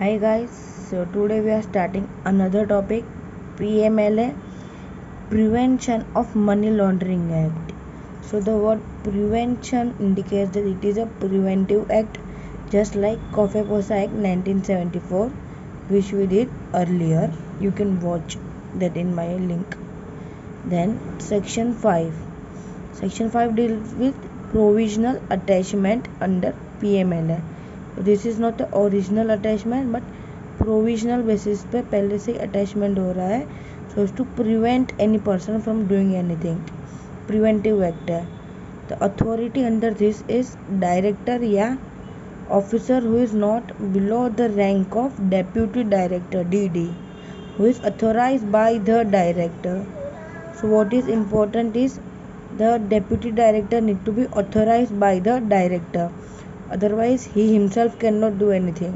Hi guys, so today we are starting another topic, PMLA, Prevention of Money Laundering Act. So the word prevention indicates that it is a preventive act, just like COFEPOSA Act 1974, which we did earlier. You can watch that in my link. Then Section 5. Section 5 deals with provisional attachment under PMLA. This is not the original attachment but provisional basis पे पहले से attachment हो रहा है so to prevent any person from doing anything. Preventive act है. The authority under this is director या officer who is not below the rank of deputy director DD who is authorized by the director. So what is important is the deputy director need to be authorized by the director, otherwise he himself cannot do anything.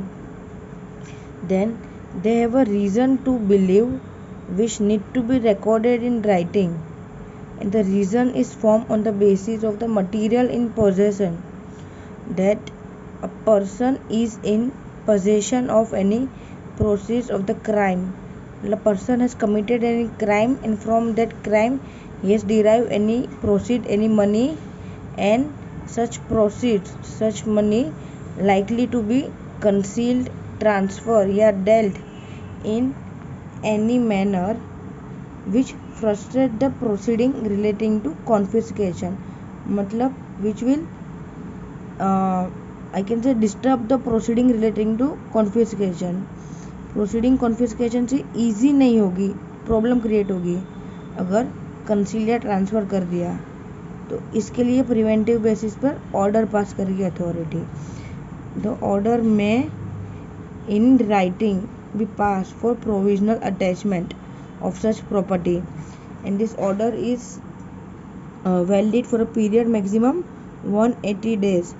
Then they have a reason to believe which need to be recorded in writing, and the reason is formed on the basis of the material in possession, that a person is in possession of any proceeds of the crime. The person has committed any crime and from that crime he has derived any proceed, any money, and such proceeds, such money likely to be concealed, transferred या dealt in any manner which frustrate the proceeding relating to confiscation. मतलब which will I can say disturb the proceeding relating to confiscation. Proceeding confiscation से easy नहीं होगी, problem create होगी अगर conceal या transfer कर दिया. तो इसके लिए प्रिवेंटिव बेसिस पर ऑर्डर पास करेगी अथॉरिटी. द ऑर्डर में in writing be pass for provisional attachment of such property and this order is valid for a period maximum 180 days.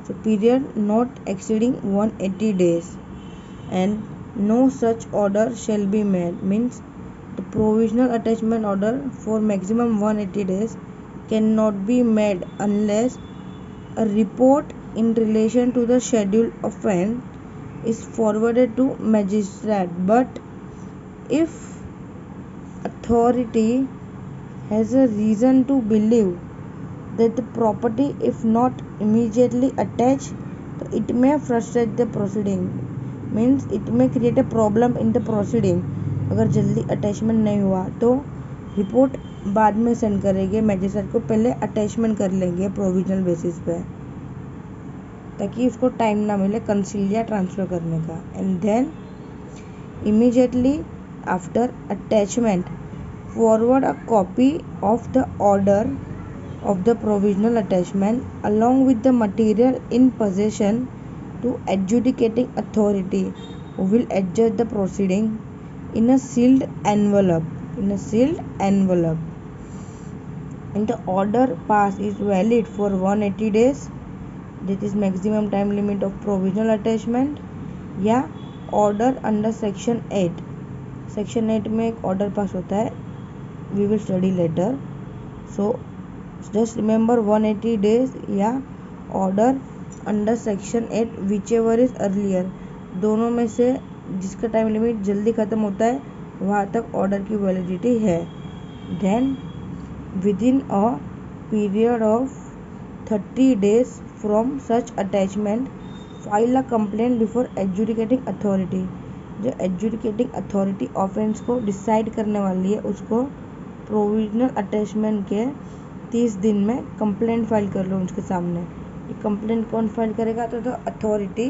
So period not exceeding 180 days and no such order shall be made, means the provisional attachment order for maximum 180 days cannot be made unless a report in relation to the scheduled offence is forwarded to magistrate. But if authority has a reason to believe that the property if not immediately attached, so it may frustrate the proceeding, means it may create a problem in the proceeding. अगर जल्दी attachment नहीं हुआ तो report बाद में send करेंगे magistrate को, पहले अटैचमेंट कर लेंगे प्रोविजनल बेसिस पे ताकि उसको टाइम ना मिले कंसील या ट्रांसफ़र करने का. And then immediately after attachment forward a copy of the order of the provisional attachment along with the material in possession to adjudicating authority who will adjudge the proceeding in a sealed envelope. And the order pass is valid for 180 days, that is maximum time limit of provisional attachment. या order under section 8. Section 8 में एक order pass होता है, we will study later. So just remember 180 days या order under section 8 whichever is earlier. दोनों में से जिसका टाइम लिमिट जल्दी ख़त्म होता है वहाँ तक ऑर्डर की वैलिडिटी है. then within a period of 30 days from such attachment file a complaint before adjudicating authority. जो adjudicating authority ऑफेंस को डिसाइड करने वाली है उसको प्रोविजनल अटैचमेंट के 30 दिन में कंप्लेंट फाइल कर लो उसके सामने. ये कंप्लेंट कौन फाइल करेगा? तो अथॉरिटी,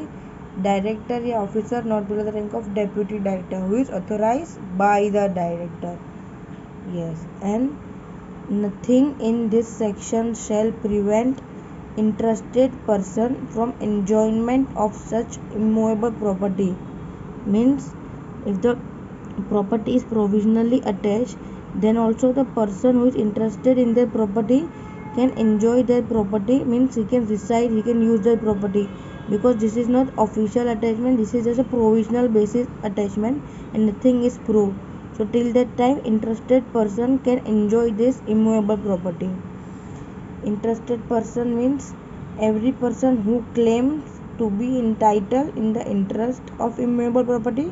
डायरेक्टर या officer not below the rank of deputy director who is authorised by the director. Yes. And nothing in this section shall prevent interested person from enjoyment of such immovable property. Means if the property is provisionally attached, then also the person who is interested in their property can enjoy their property, means he can reside, he can use their property, because this is not official attachment, this is just a provisional basis attachment and nothing is proved. So till that time interested person can enjoy this immovable property. Interested person means every person who claims to be entitle in the interest of immovable property,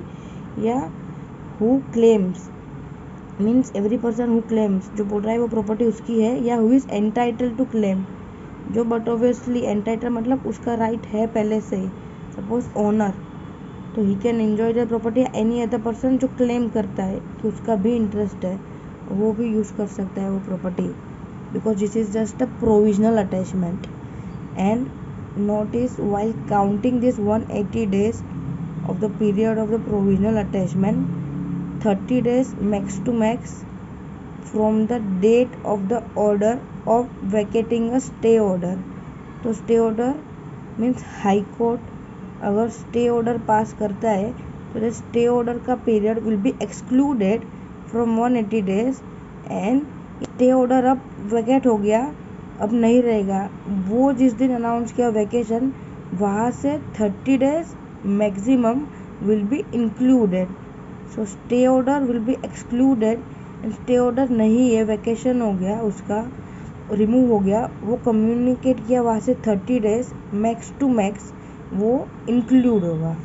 या who claims means every person who claims, जो बोल रहा है वो property उसकी है, या who is entitle to claim, जो बट ऑब्वियसली एंटाइटल मतलब उसका राइट है पहले से ही, सपोज ओनर, तो he can enjoy the property, any other person जो क्लेम करता है कि उसका भी इंटरेस्ट है वो भी यूज़ कर सकता है वो property, because this is just a provisional attachment. And notice while counting this 180 days of the period of the provisional attachment, 30 days max to max from the date of the order of vacating a stay order. तो stay order means high court अगर stay order pass करता है तो the stay order का period will be excluded from 180 days, and stay order अब वैकेट हो गया, अब नहीं रहेगा, वो जिस दिन अनाउंस किया वैकेशन वहाँ से 30 days maximum will be included. So stay order will be excluded, and stay order नहीं है, वैकेशन हो गया, उसका रिमूव हो गया, वो कम्युनिकेट किया वहाँ से 30 डेज मैक्स टू मैक्स वो इंक्लूड होगा.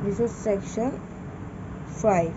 This is section 5.